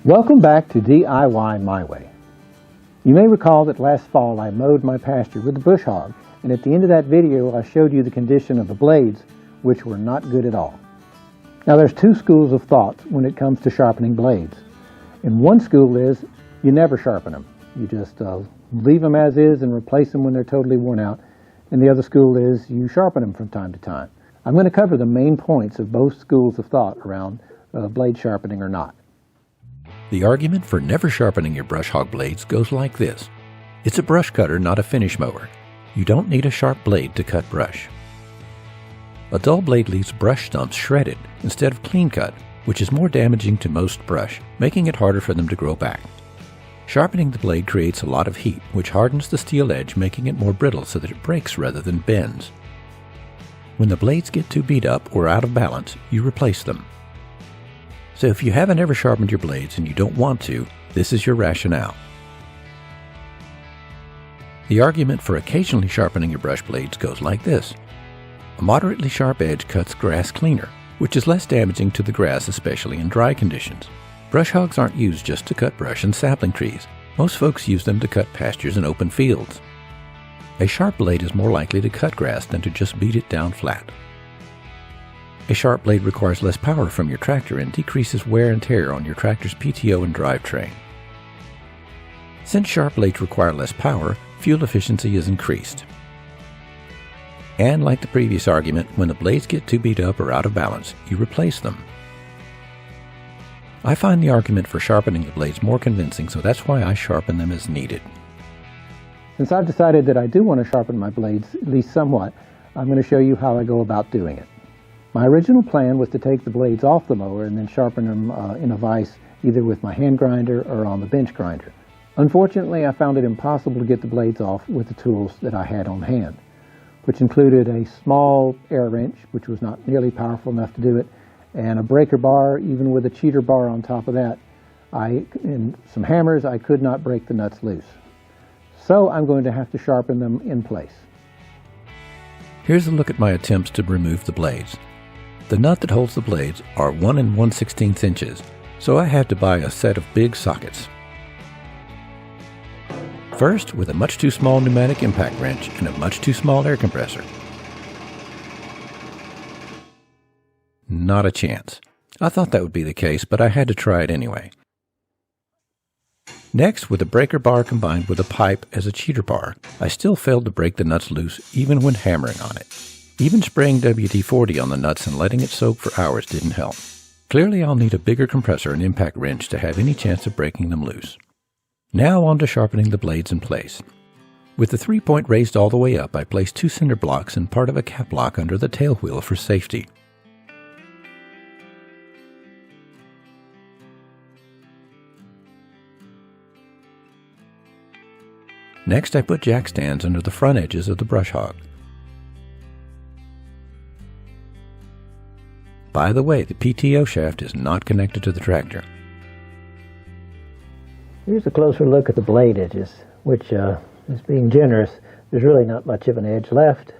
Welcome back to DIY My Way. You may recall that last fall I mowed my pasture with the bush hog, and at the end of that video I showed you the condition of the blades, which were not good at all. Now there's two schools of thought when it comes to sharpening blades. And one school is you never sharpen them. You just leave them as is and replace them when they're totally worn out. And the other school is you sharpen them from time to time. I'm going to cover the main points of both schools of thought around blade sharpening or not. The argument for never sharpening your brush hog blades goes like this. It's a brush cutter, not a finish mower. You don't need a sharp blade to cut brush. A dull blade leaves brush stumps shredded instead of clean cut, which is more damaging to most brush, making it harder for them to grow back. Sharpening the blade creates a lot of heat, which hardens the steel edge, making it more brittle so that it breaks rather than bends. When the blades get too beat up or out of balance, you replace them. So if you haven't ever sharpened your blades and you don't want to, this is your rationale. The argument for occasionally sharpening your brush blades goes like this. A moderately sharp edge cuts grass cleaner, which is less damaging to the grass, especially in dry conditions. Brush hogs aren't used just to cut brush and sapling trees. Most folks use them to cut pastures and open fields. A sharp blade is more likely to cut grass than to just beat it down flat. A sharp blade requires less power from your tractor and decreases wear and tear on your tractor's PTO and drivetrain. Since sharp blades require less power, fuel efficiency is increased. And like the previous argument, when the blades get too beat up or out of balance, you replace them. I find the argument for sharpening the blades more convincing, so that's why I sharpen them as needed. Since I've decided that I do want to sharpen my blades, at least somewhat, I'm going to show you how I go about doing it. My original plan was to take the blades off the mower and then sharpen them in a vise, either with my hand grinder or on the bench grinder. Unfortunately, I found it impossible to get the blades off with the tools that I had on hand, which included a small air wrench, which was not nearly powerful enough to do it, and a breaker bar, even with a cheater bar on top of that. And some hammers, I could not break the nuts loose. So I'm going to have to sharpen them in place. Here's a look at my attempts to remove the blades. The nut that holds the blades are 1 1/16 inches, so I had to buy a set of big sockets. First, with a much too small pneumatic impact wrench and a much too small air compressor. Not a chance. I thought that would be the case, but I had to try it anyway. Next, with a breaker bar combined with a pipe as a cheater bar, I still failed to break the nuts loose even when hammering on it. Even spraying WD-40 on the nuts and letting it soak for hours didn't help. Clearly I'll need a bigger compressor and impact wrench to have any chance of breaking them loose. Now on to sharpening the blades in place. With the 3-point raised all the way up, I placed 2 cinder blocks and part of a cap block under the tail wheel for safety. Next, I put jack stands under the front edges of the brush hog. By the way, the PTO shaft is not connected to the tractor. Here's a closer look at the blade edges, which is being generous. There's really not much of an edge left.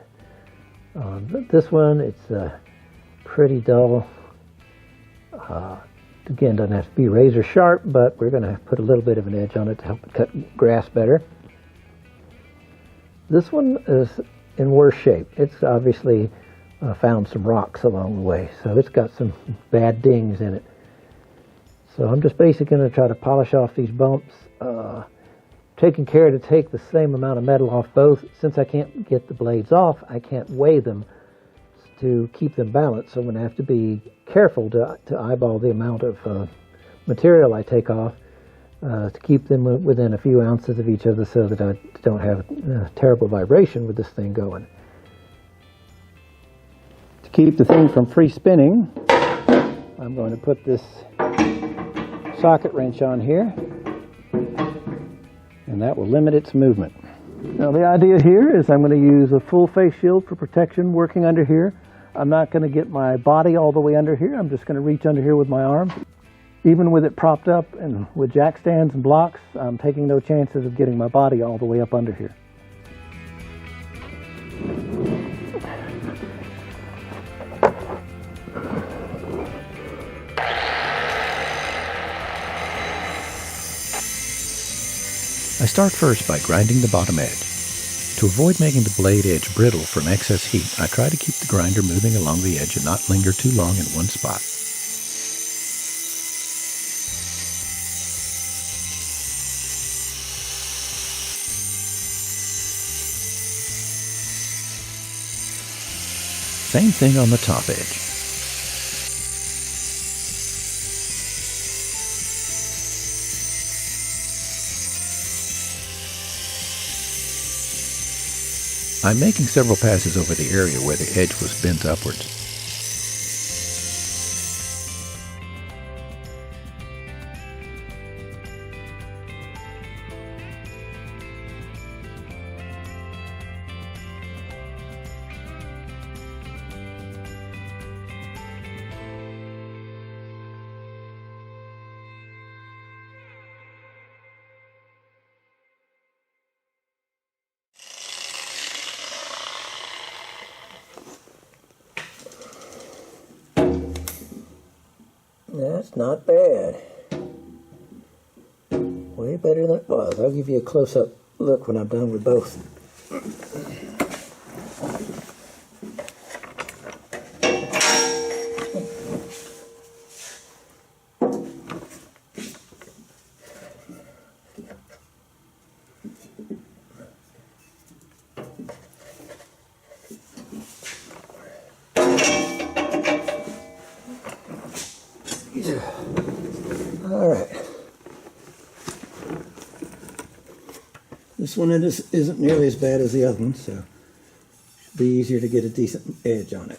This one, it's pretty dull. Again, doesn't have to be razor sharp, but we're going to put a little bit of an edge on it to help it cut grass better. This one is in worse shape. It's obviously found some rocks along the way, so it's got some bad dings in it. So I'm just basically going to try to polish off these bumps, taking care to take the same amount of metal off both. Since I can't get the blades off, I can't weigh them to keep them balanced, so I'm going to have to be careful to eyeball the amount of material I take off to keep them within a few ounces of each other so that I don't have terrible vibration with this thing going. To keep the thing from free spinning, I'm going to put this socket wrench on here, and that will limit its movement. Now the idea here is I'm going to use a full face shield for protection working under here. I'm not going to get my body all the way under here. I'm just going to reach under here with my arms. Even with it propped up and with jack stands and blocks, I'm taking no chances of getting my body all the way up under here. I start first by grinding the bottom edge. To avoid making the blade edge brittle from excess heat, I try to keep the grinder moving along the edge and not linger too long in one spot. Same thing on the top edge. I'm making several passes over the area where the edge was bent upwards. That's not bad. Way better than it was. I'll give you a close-up look when I'm done with both. All right. This one isn't nearly as bad as the other one, so it'll be easier to get a decent edge on it.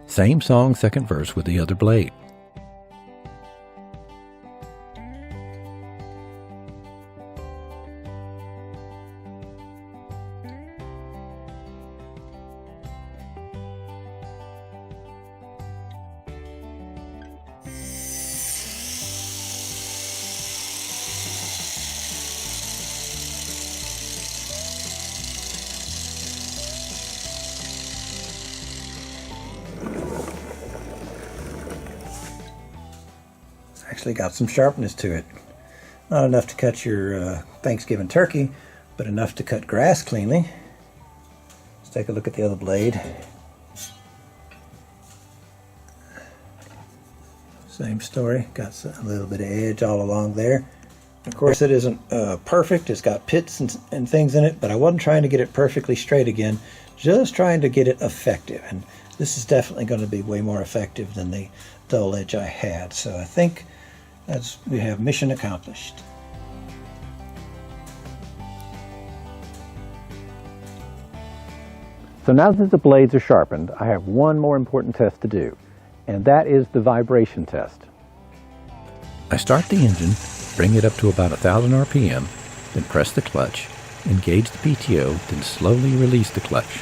Same song, second verse with the other blade. Actually got some sharpness to it. Not enough to cut your Thanksgiving turkey, but enough to cut grass cleanly. Let's take a look at the other blade. Same story, got a little bit of edge all along there. Of course it isn't perfect, it's got pits and things in it, but I wasn't trying to get it perfectly straight again, just trying to get it effective. And this is definitely going to be way more effective than the dull edge I had. So I think we have mission accomplished. So now that the blades are sharpened, I have one more important test to do, and that is the vibration test. I start the engine, bring it up to about 1,000 RPM, then press the clutch, engage the PTO, then slowly release the clutch.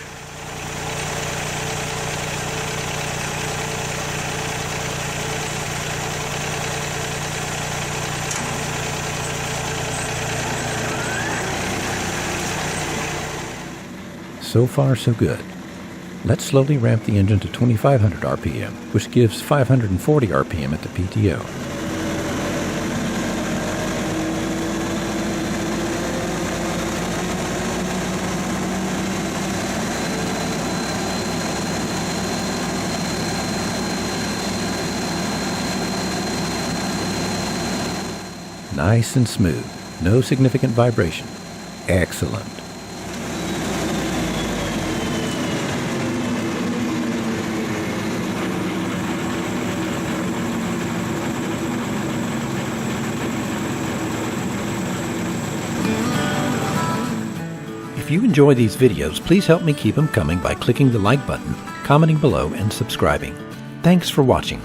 So far, so good. Let's slowly ramp the engine to 2,500 RPM, which gives 540 RPM at the PTO. Nice and smooth, no significant vibration. Excellent. If you enjoy these videos, please help me keep them coming by clicking the like button, commenting below, and subscribing. Thanks for watching.